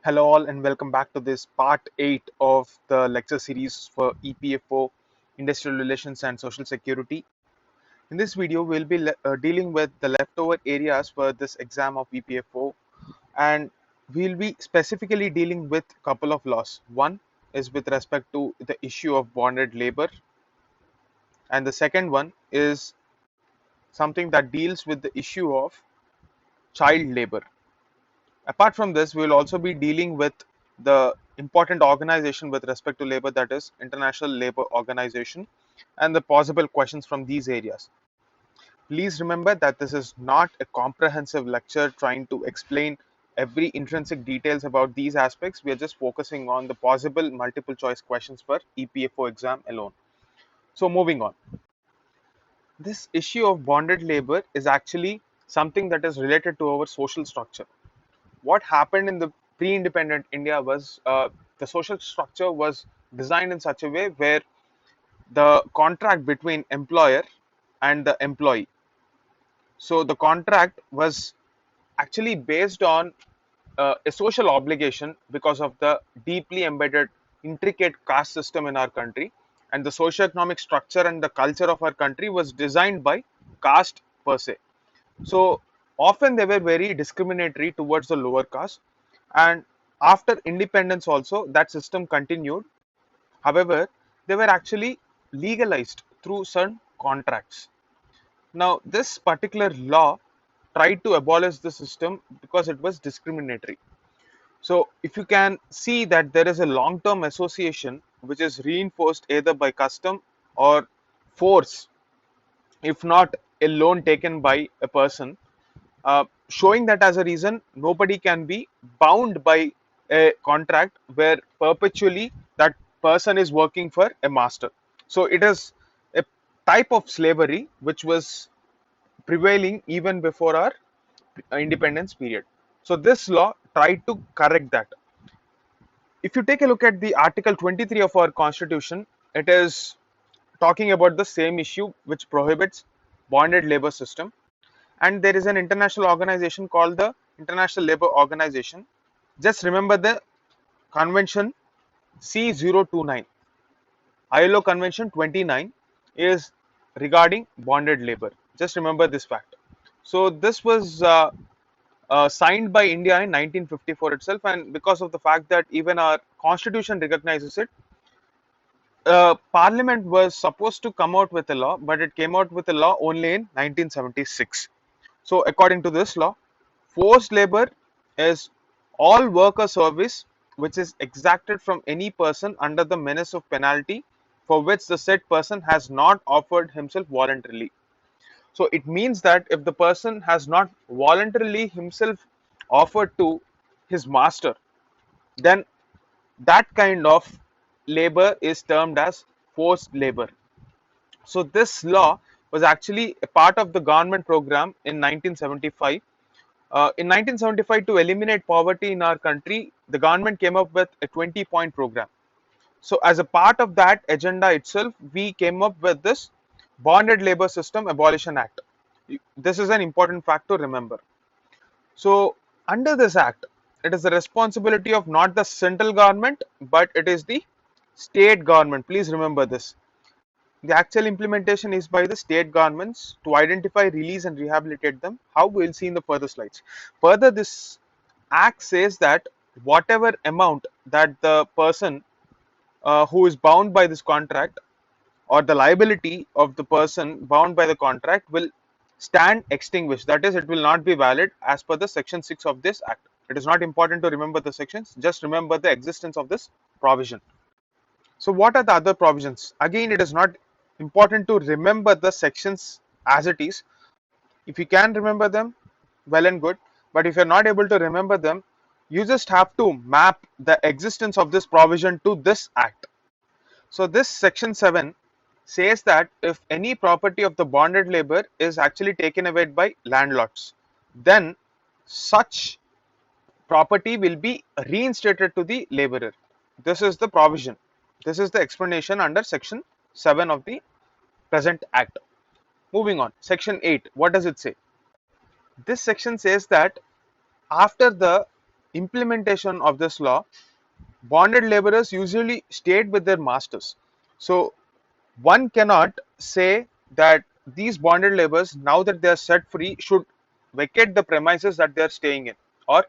Hello all and welcome back to this part 8 of the lecture series for EPFO, Industrial Relations and Social Security. In this video, we'll be dealing with the leftover areas for this exam of EPFO, and we'll be specifically dealing with a couple of laws. One is with respect to the issue of bonded labor, and the second one is something that deals with the issue of child labor. Apart from this, we will also be dealing with the important organization with respect to labor, that is International Labor Organization, and the possible questions from these areas. Please remember that this is not a comprehensive lecture trying to explain every intrinsic details about these aspects. We are just focusing on the possible multiple choice questions for EPFO exam alone. So moving on. This issue of bonded labor is actually something that is related to our social structure. What happened in the pre-independent India was the social structure was designed in such a way where the contract between employer and the employee. So the contract was actually based on a social obligation because of the deeply embedded, intricate caste system in our country, and the socio-economic structure and the culture of our country was designed by caste per se. So often they were very discriminatory towards the lower caste, and after independence also that system continued. However, they were actually legalized through certain contracts. Now this particular law tried to abolish the system because it was discriminatory. So if you can see that there is a long term association which is reinforced either by custom or force, if not a loan taken by a person, showing that as a reason nobody can be bound by a contract where perpetually that person is working for a master. So it is a type of slavery which was prevailing even before our independence period. So this law tried to correct that. If you take a look at the article 23 of our constitution, it is talking about the same issue which prohibits bonded labor system, and there is an international organization called the International Labour Organization. Just remember the convention C029, ILO Convention 29 is regarding bonded labor. Just remember this fact. So this was signed by India in 1954 itself, and because of the fact that even our constitution recognizes it, Parliament was supposed to come out with a law, but it came out with a law only in 1976. So, according to this law, forced labor is all work or service which is exacted from any person under the menace of penalty for which the said person has not offered himself voluntarily. So, it means that if the person has not voluntarily himself offered to his master, then that kind of labor is termed as forced labor. So this law was actually a part of the government program in 1975. In 1975, to eliminate poverty in our country, the government came up with a 20-point program. So as a part of that agenda itself, we came up with this Bonded Labor System Abolition Act. This is an important fact to remember. So under this act, it is the responsibility of not the central government, but it is the state government. Please remember this. The actual implementation is by the state governments to identify, release, and rehabilitate them. How we'll see in the further slides. Further, this act says that whatever amount that the person who is bound by this contract or the liability of the person bound by the contract will stand extinguished. That is, it will not be valid as per the section 6 of this act. It is not important to remember the sections, just remember the existence of this provision. So what are the other provisions? Again, it is not important to remember the sections as it is. If you can remember them, well and good. But if you're not able to remember them, you just have to map the existence of this provision to this act. So this section 7 says that if any property of the bonded labor is actually taken away by landlords, then such property will be reinstated to the laborer. This is the provision. This is the explanation under section 7 of the present act. Moving on, section 8, what does it say? This section says that after the implementation of this law, bonded laborers usually stayed with their masters. So one cannot say that these bonded laborers, now that they are set free, should vacate the premises that they are staying in, or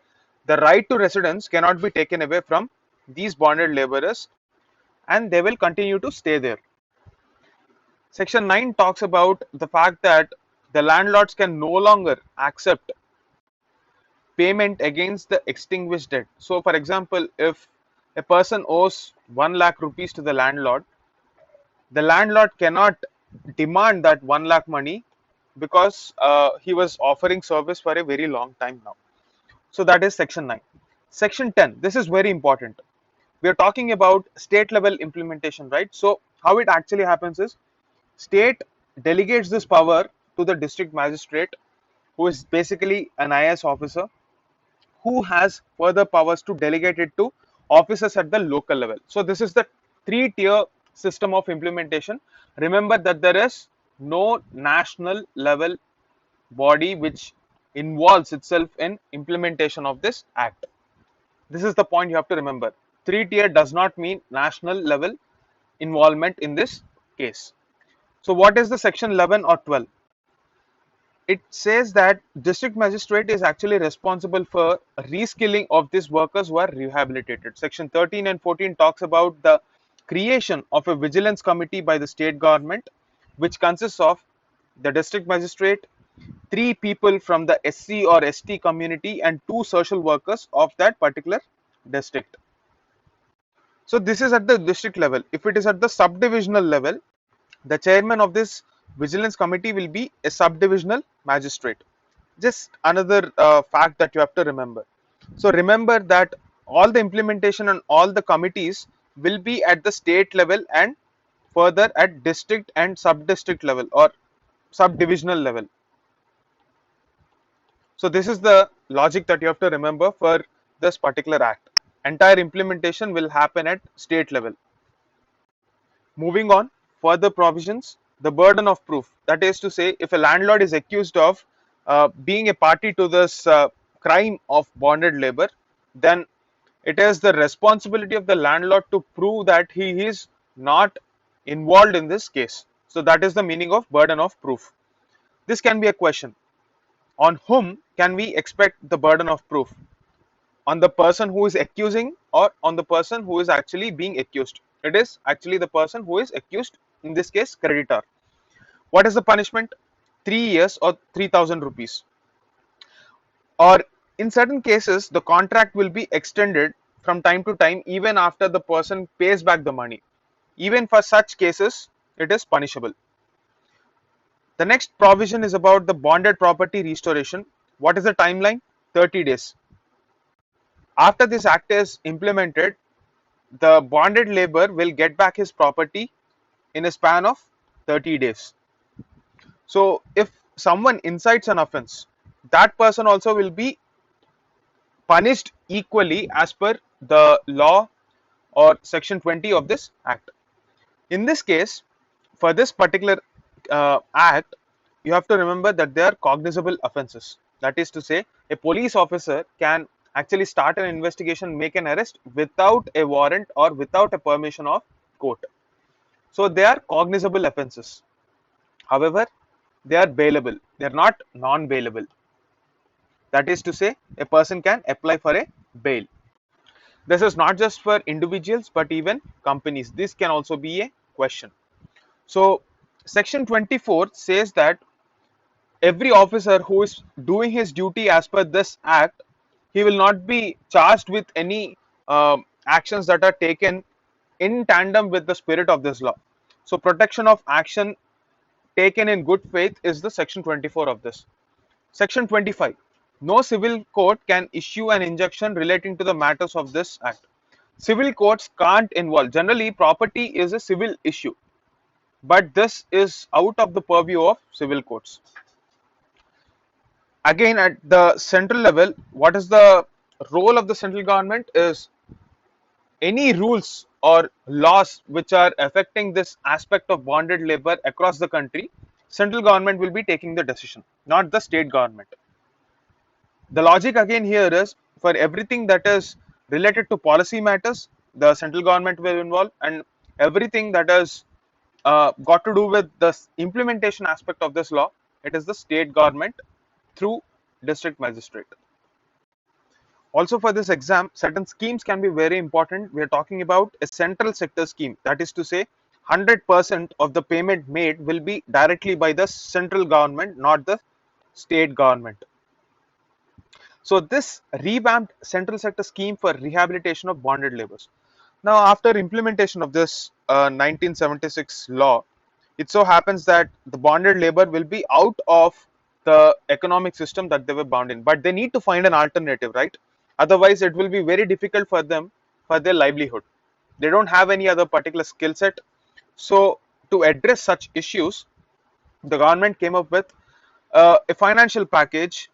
the right to residence cannot be taken away from these bonded laborers, and they will continue to stay there. Section 9 talks about the fact that the landlords can no longer accept payment against the extinguished debt. So, for example, if a person owes 1 lakh rupees to the landlord cannot demand that 1 lakh money because he was offering service for a very long time now. So, that is section 9. Section 10, this is very important. We are talking about state level implementation, right? So, how it actually happens is state delegates this power to the district magistrate, who is basically an IAS officer, who has further powers to delegate it to officers at the local level. So this is the three-tier system of implementation. Remember that there is no national level body which involves itself in implementation of this act. This is the point you have to remember. Three-tier does not mean national level involvement in this case. So what is the section 11 or 12? It says that district magistrate is actually responsible for reskilling of these workers who are rehabilitated. Section 13 and 14 talks about the creation of a vigilance committee by the state government, which consists of the district magistrate, 3 people from the SC or ST community, and 2 social workers of that particular district. So this is at the district level. If it is at the subdivisional level, the chairman of this vigilance committee will be a subdivisional magistrate. Just another fact that you have to remember. So remember that all the implementation and all the committees will be at the state level and further at district and sub-district level or subdivisional level. So this is the logic that you have to remember for this particular act. Entire implementation will happen at state level. Moving on, further provisions, the burden of proof. That is to say, if a landlord is accused of being a party to this crime of bonded labor, then it is the responsibility of the landlord to prove that he is not involved in this case. So that is the meaning of burden of proof. This can be a question. On whom can we expect the burden of proof? On the person who is accusing or on the person who is actually being accused? It is actually the person who is accused, in this case creditor. What is the punishment? 3 years or 3,000 rupees. Or in certain cases, the contract will be extended from time to time even after the person pays back the money. Even for such cases, it is punishable. The next provision is about the bonded property restoration. What is the timeline? 30 days. After this act is implemented, the bonded labor will get back his property in a span of 30 days. So if someone incites an offense, that person also will be punished equally as per the law or section 20 of this act. In this case, for this particular act, you have to remember that they are cognizable offenses. That is to say, a police officer can actually start an investigation, make an arrest without a warrant or without a permission of court. So they are cognizable offenses. However, they are bailable. They are not non-bailable. That is to say, a person can apply for a bail. This is not just for individuals but even companies. This can also be a question. So section 24 says that every officer who is doing his duty as per this act, he will not be charged with any actions that are taken in tandem with the spirit of this law. So protection of action taken in good faith is the section 24 of this. Section 25. No civil court can issue an injunction relating to the matters of this act. Civil courts can't involve. Generally, property is a civil issue, but this is out of the purview of civil courts. Again, at the central level, what is the role of the central government is any rules or laws which are affecting this aspect of bonded labor across the country, central government will be taking the decision, not the state government. The logic again here is, for everything that is related to policy matters, the central government will involve, and everything that is got to do with the implementation aspect of this law, it is the state government through district magistrate. Also for this exam, certain schemes can be very important. We are talking about a central sector scheme. That is to say, 100% of the payment made will be directly by the central government, not the state government. So this revamped central sector scheme for rehabilitation of bonded laborers. Now, after implementation of this 1976 law, it so happens that the bonded labor will be out of the economic system that they were bound in, but they need to find an alternative, right? Otherwise, it will be very difficult for them for their livelihood. They don't have any other particular skill set. So, to address such issues, the government came up with a financial package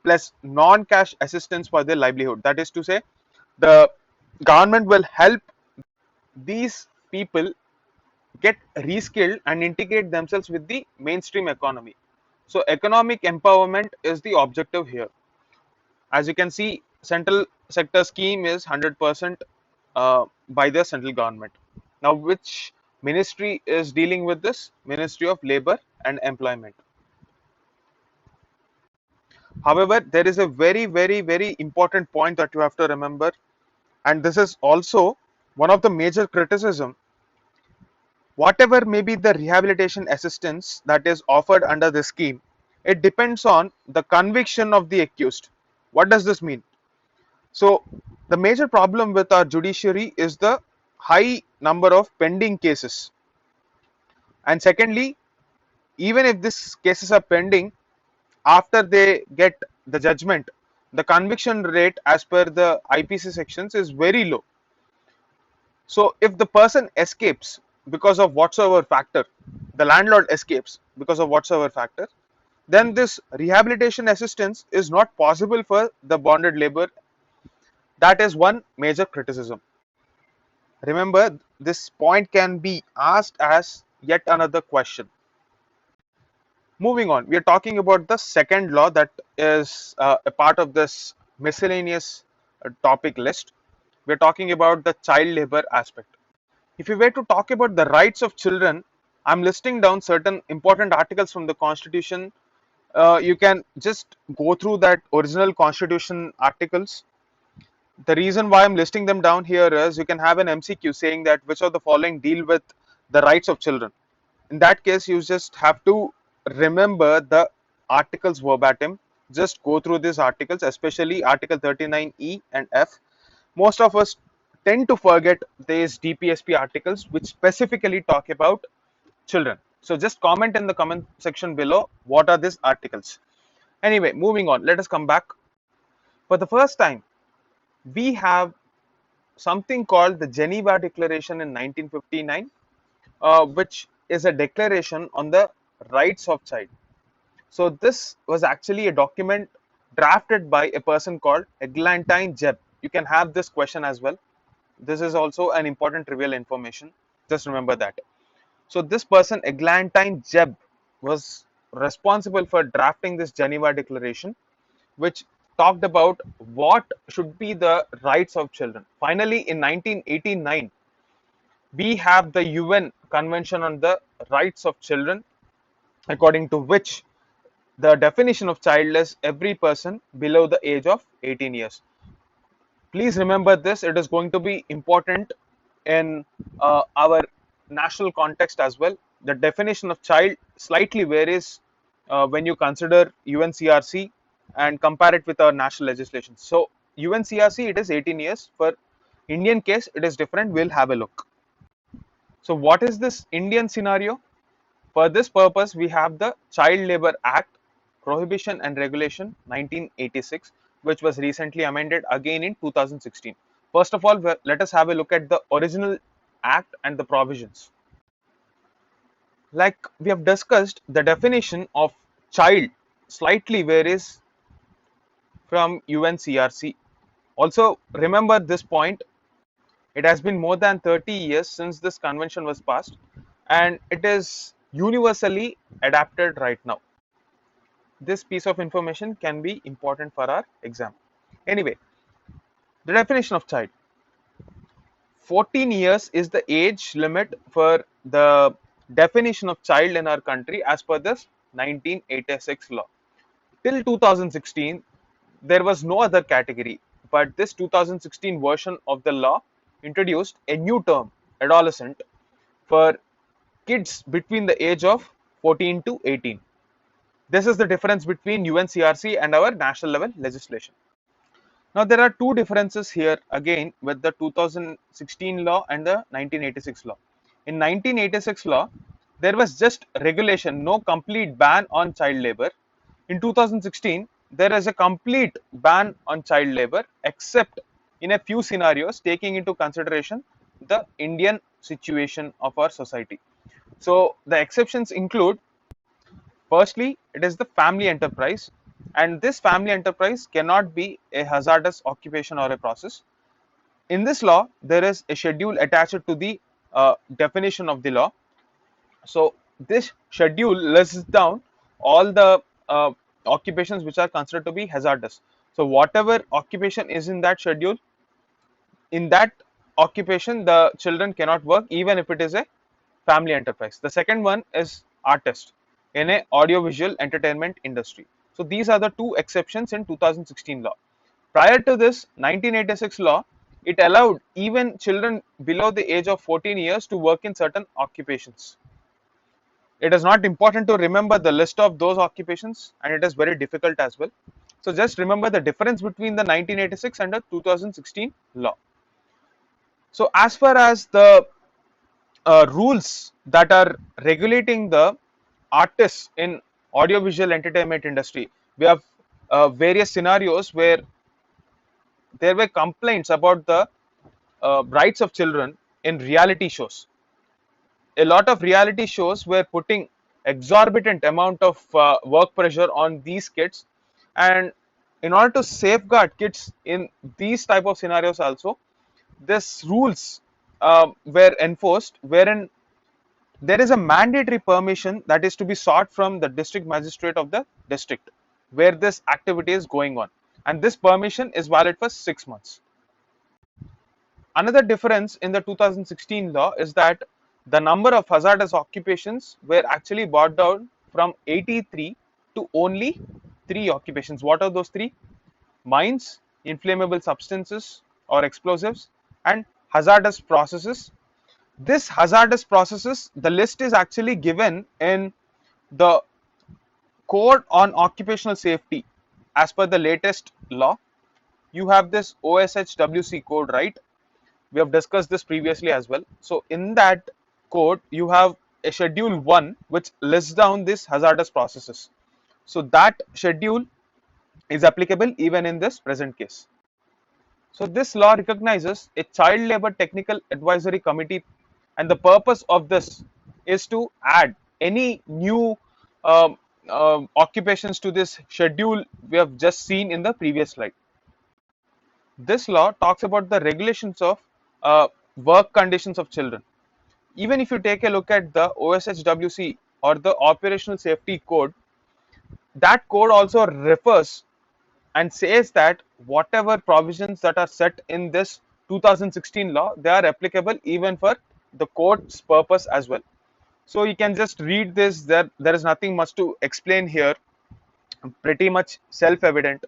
plus non-cash assistance for their livelihood. That is to say, the government will help these people get reskilled and integrate themselves with the mainstream economy. So economic empowerment is the objective here. As you can see, central sector scheme is 100% by the central government. Now, which ministry is dealing with this? Ministry of Labor and Employment. However, there is a very important point that you have to remember, and this is also one of the major criticism. Whatever may be the rehabilitation assistance that is offered under this scheme, it depends on the conviction of the accused. What does this mean? So, the major problem with our judiciary is the high number of pending cases. And secondly, even if these cases are pending, after they get the judgment, the conviction rate as per the IPC sections is very low. So if the person escapes because of whatsoever factor, the landlord escapes because of whatsoever factor, then this rehabilitation assistance is not possible for the bonded labor. That is one major criticism. Remember, this point can be asked as yet another question. Moving on, we are talking about the second law that is a part of this miscellaneous topic list. We are talking about the child labor aspect. If you were to talk about the rights of children, I'm listing down certain important articles from the Constitution. You can just go through that original Constitution articles. The reason why I'm listing them down here is you can have an MCQ saying that which of the following deal with the rights of children. In that case, you just have to remember the articles verbatim. Just go through these articles, especially Article 39E and F. Most of us tend to forget these DPSP articles which specifically talk about children. So just comment in the comment section below what are these articles. Anyway, moving on, let us come back. For the first time, we have something called the Geneva Declaration in 1959, which is a declaration on the rights of child. So this was actually a document drafted by a person called Eglantine Jebb. You can have this question as well. This is also an important trivial information. Just remember that. So this person, Eglantine Jebb, was responsible for drafting this Geneva Declaration, which talked about what should be the rights of children. Finally, in 1989, we have the UN Convention on the Rights of Children, according to which the definition of child is every person below the age of 18 years. Please remember this, it is going to be important in our national context as well. The definition of child slightly varies when you consider UNCRC and compare it with our national legislation. So UNCRC, it is 18 years. For Indian case, it is different. We'll have a look. So what is this Indian scenario? For this purpose, we have the Child Labor Act, Prohibition and Regulation 1986, which was recently amended again in 2016. First of all, let us have a look at the original act and the provisions. Like we have discussed, the definition of child slightly varies from UNCRC. Also, remember this point, it has been more than 30 years since this convention was passed, and it is universally adapted right now. This piece of information can be important for our exam. Anyway, The definition of child: 14 years is the age limit for the definition of child in our country as per this 1986 law. Till 2016, there was no other category, but this 2016 version of the law introduced a new term, adolescent, for kids between the age of 14 to 18. This is the difference between UNCRC and our national level legislation. Now, there are two differences here again with the 2016 law and the 1986 law. In 1986 law, there was just regulation, no complete ban on child labor. In 2016, there is a complete ban on child labor, except in a few scenarios taking into consideration the Indian situation of our society. So, the exceptions include: firstly, it is the family enterprise, and this family enterprise cannot be a hazardous occupation or a process. In this law, there is a schedule attached to the definition of the law. So, this schedule lists down all the occupations which are considered to be hazardous. So, whatever occupation is in that schedule, in that occupation, the children cannot work even if it is a family enterprise. The second one is artist in a audiovisual entertainment industry. So these are the two exceptions in 2016 law. Prior to this 1986 law, it allowed even children below the age of 14 years to work in certain occupations. It is not important to remember the list of those occupations, and it is very difficult as well. So just remember the difference between the 1986 and the 2016 law. So as far as the rules that are regulating the artists in audiovisual entertainment industry, we have various scenarios where there were complaints about the rights of children in reality shows. A lot of reality shows were putting exorbitant amount of work pressure on these kids, and in order to safeguard kids in these type of scenarios also, this rules were enforced, wherein there is a mandatory permission that is to be sought from the district magistrate of the district where this activity is going on, and this permission is valid for 6 months. Another difference in the 2016 law is that the number of hazardous occupations were actually brought down from 83 to only 3 occupations. What are those 3? Mines, inflammable substances or explosives, and hazardous processes. This hazardous processes, the list is actually given in the code on occupational safety as per the latest law. You have this OSHWC code, right? We have discussed this previously as well. So in that code, you have a schedule 1 which lists down these hazardous processes. So that schedule is applicable even in this present case. So this law recognizes a child labor technical advisory committee, and the purpose of this is to add any new occupations to this schedule we have just seen in the previous slide. This law talks about the regulations of work conditions of children. Even if you take a look at the OSHWC or the Operational Safety Code, that code also refers and says that whatever provisions that are set in this 2016 law, they are applicable even for the code's purpose as well. So you can just read this. There is nothing much to explain here, pretty much self-evident.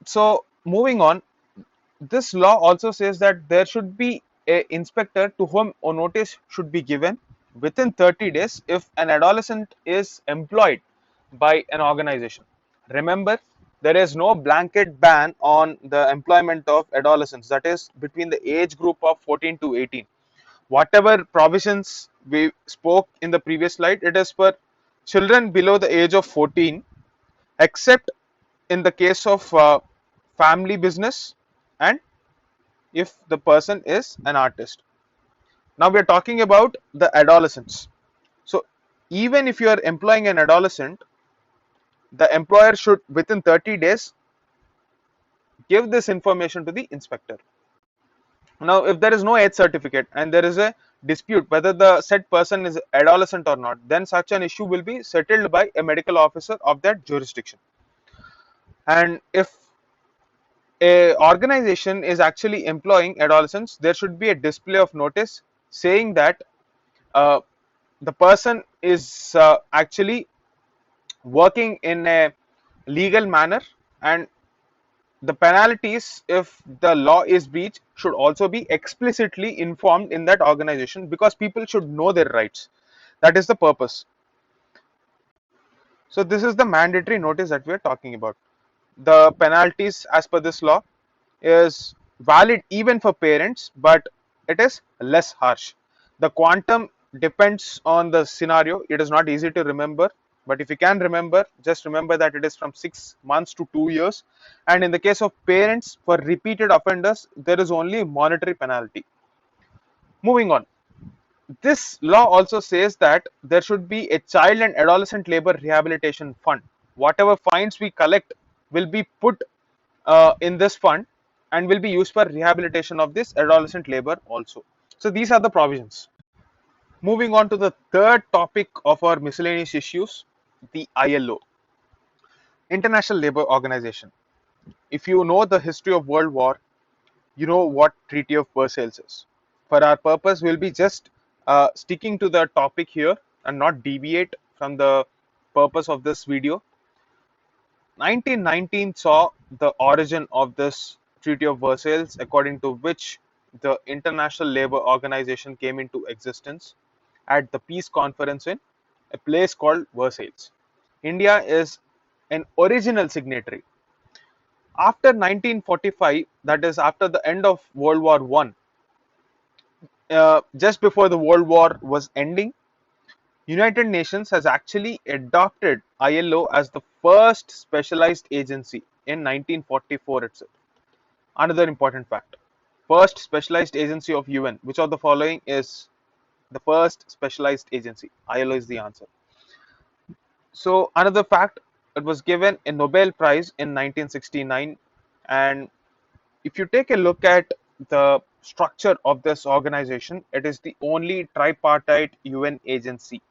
So moving on, this law also says that there should be a inspector to whom a notice should be given within 30 days if an adolescent is employed by an organization. Remember, there is no blanket ban on the employment of adolescents, that is between the age group of 14 to 18. Whatever provisions we spoke in the previous slide, it is for children below the age of 14, except in the case of family business and if the person is an artist. Now we are talking about the adolescents. So even if you are employing an adolescent, the employer should within 30 days give this information to the inspector. Now if there is no age certificate and there is a dispute whether the said person is adolescent or not, then such an issue will be settled by a medical officer of that jurisdiction. And if a organization is actually employing adolescents, there should be a display of notice saying that uh, the person is actually working in a legal manner, and the penalties if the law is breached should also be explicitly informed in that organization, because people should know their rights. That is the purpose. So this is the mandatory notice that we are talking about. The penalties as per this law is valid even for parents, but it is less harsh. The quantum depends on the scenario. It is not easy to remember, but if you can remember, just remember that it is from 6 months to 2 years. And in the case of parents, for repeated offenders, there is only monetary penalty. Moving on, this law also says that there should be a child and adolescent labor rehabilitation fund. Whatever fines we collect will be put in this fund and will be used for rehabilitation of this adolescent labor also. So these are the provisions. Moving on to the third topic of our miscellaneous issues, the ILO, International Labour Organization. If you know the history of World War, you know what Treaty of Versailles is. For our purpose, we'll be just sticking to the topic here and not deviate from the purpose of this video. 1919 saw the origin of this Treaty of Versailles, according to which the International Labour Organization came into existence at the peace conference in a place called Versailles. India is an original signatory. After 1945, that is after the end of World War One, just before the World War was ending, United Nations has actually adopted ILO as the first specialized agency in 1944 itself. Another important fact: first specialized agency of UN. Which of the following is the first specialized agency? ILO is the answer. So another fact: it was given a Nobel Prize in 1969, and if you take a look at the structure of this organization, it is the only tripartite UN agency.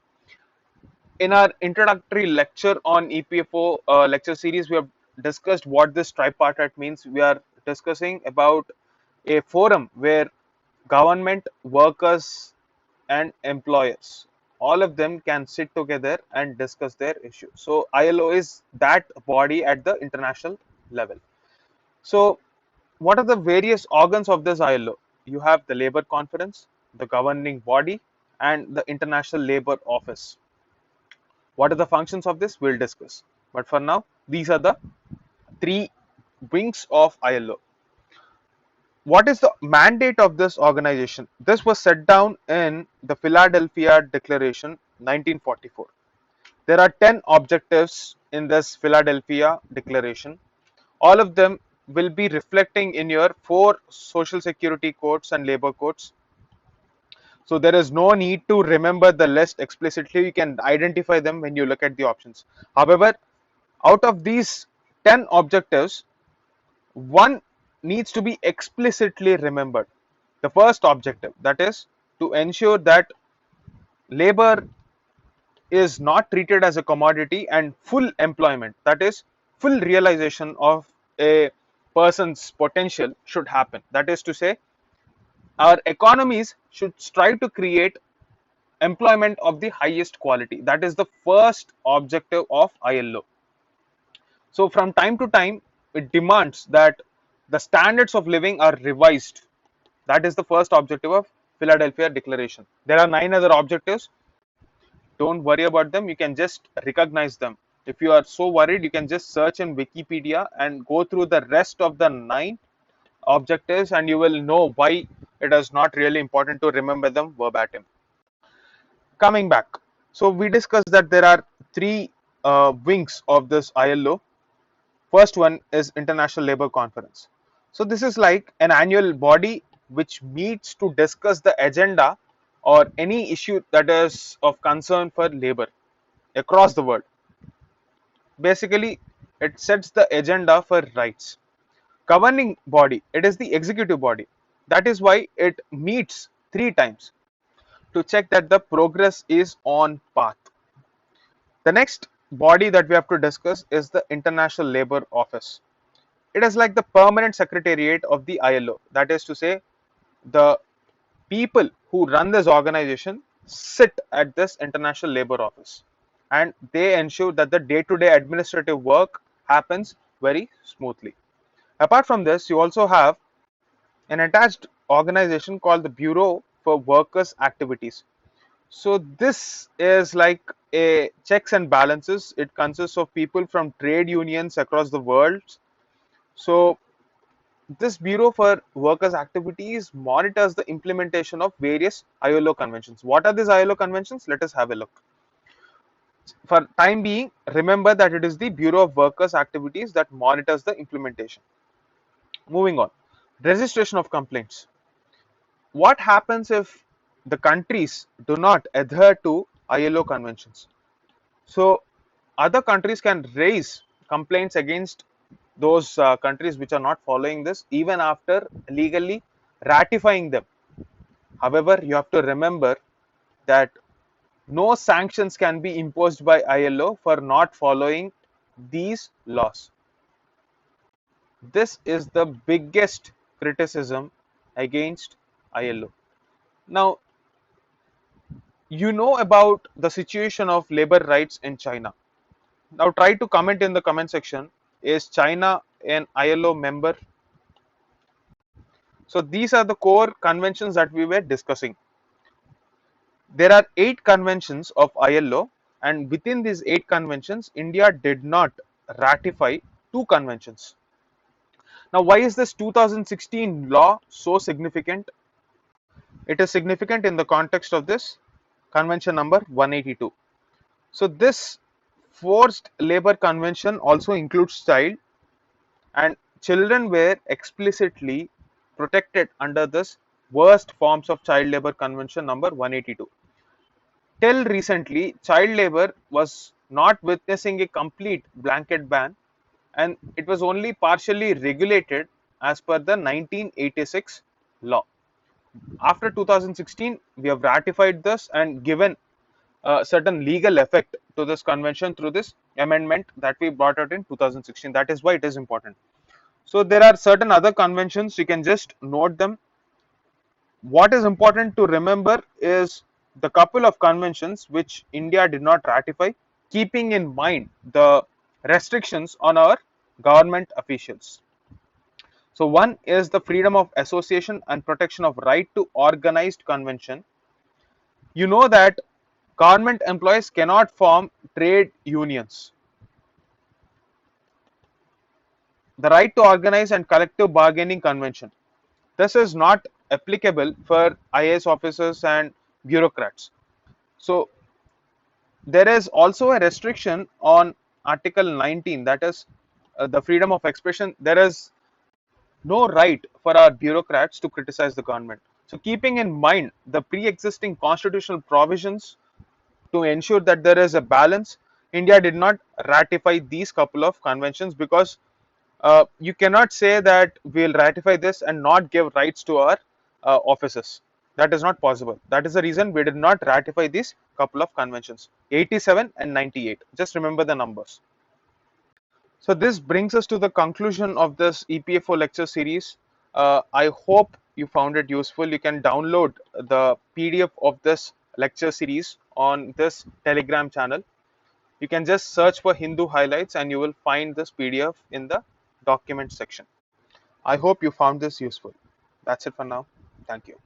In our introductory lecture on EPFO lecture series, we have discussed what this tripartite means. We are discussing about a forum where government, workers, and employers, all of them can sit together and discuss their issue. So ILO is that body at the international level. So what are the various organs of this ILO? You have the Labor Conference, the governing body, and the International Labour Office. What are the functions of this? We'll discuss. But for now, these are the three wings of ILO. What is the mandate of this organization? This was set down in the Philadelphia Declaration 1944. There are 10 objectives in this Philadelphia Declaration. All of them will be reflecting in your 4 social security codes and labor codes. So there is no need to remember the list explicitly. You can identify them when you look at the options. However, out of these 10 objectives, one needs to be explicitly remembered. The first objective, that is to ensure that labor is not treated as a commodity, and full employment, that is full realization of a person's potential, should happen. That is to say, our economies should strive to create employment of the highest quality. That is the first objective of ILO. So from time to time, it demands that the standards of living are revised. That is the first objective of Philadelphia Declaration. There are 9 other objectives. Don't worry about them. You can just recognize them. If you are so worried, you can just search in Wikipedia and go through the rest of the 9 objectives, and you will know why it is not really important to remember them verbatim. Coming back, so we discussed that there are 3 wings of this ILO. First one is International Labour Conference. So this is like an annual body which meets to discuss the agenda or any issue that is of concern for labor across the world. Basically, it sets the agenda for rights. Governing body, it is the executive body. That is why it meets 3 times to check that the progress is on path. The next body that we have to discuss is the International Labour Office. It is like the permanent secretariat of the ILO. That is to say, the people who run this organization sit at this International Labour Office, and they ensure that the day-to-day administrative work happens very smoothly. Apart from this, you also have an attached organization called the Bureau for Workers' Activities. So this is like a checks and balances. It consists of people from trade unions across the world. So this Bureau for Workers' Activities monitors the implementation of various ILO conventions. What are these ILO conventions? Let us have a look. For time being, remember that it is the Bureau of Workers' Activities that monitors the implementation. Moving on, registration of complaints. What happens if the countries do not adhere to ILO conventions? So other countries can raise complaints against those countries which are not following this even after legally ratifying them. However, you have to remember that no sanctions can be imposed by ILO for not following these laws. This is the biggest criticism against ILO. Now, you know about the situation of labor rights in China. Now, try to comment in the comment section. Is China an ILO member? So, these are the core conventions that we were discussing. There are 8 conventions of ILO, and within these 8 conventions, India did not ratify 2 conventions. Now, why is this 2016 law so significant? It is significant in the context of this convention number 182. So, this forced labor convention also includes child, and children were explicitly protected under this worst forms of child labor convention number 182. Till recently, child labor was not witnessing a complete blanket ban, and it was only partially regulated as per the 1986 law. After 2016, we have ratified this and given a certain legal effect to this convention through this amendment that we brought out in 2016. That is why it is important. So there are certain other conventions, you can just note them. What is important to remember is the couple of conventions which India did not ratify, keeping in mind the restrictions on our government officials. So one is the Freedom of Association and Protection of Right to Organized Convention. You know that government employees cannot form trade unions. The right to organize and collective bargaining convention. This is not applicable for IAS officers and bureaucrats. So there is also a restriction on Article 19, that is the freedom of expression. There is no right for our bureaucrats to criticize the government. So keeping in mind the pre-existing constitutional provisions to ensure that there is a balance, India did not ratify these couple of conventions because you cannot say that we'll ratify this and not give rights to our officers. That is not possible. That is the reason we did not ratify these couple of conventions, 87 and 98. Just remember the numbers. So this brings us to the conclusion of this EPFO lecture series. I hope you found it useful. You can download the PDF of this lecture series on this Telegram channel. You can just search for Hindu highlights and you will find this PDF in the document section. I hope you found this useful. That's it for now. Thank you.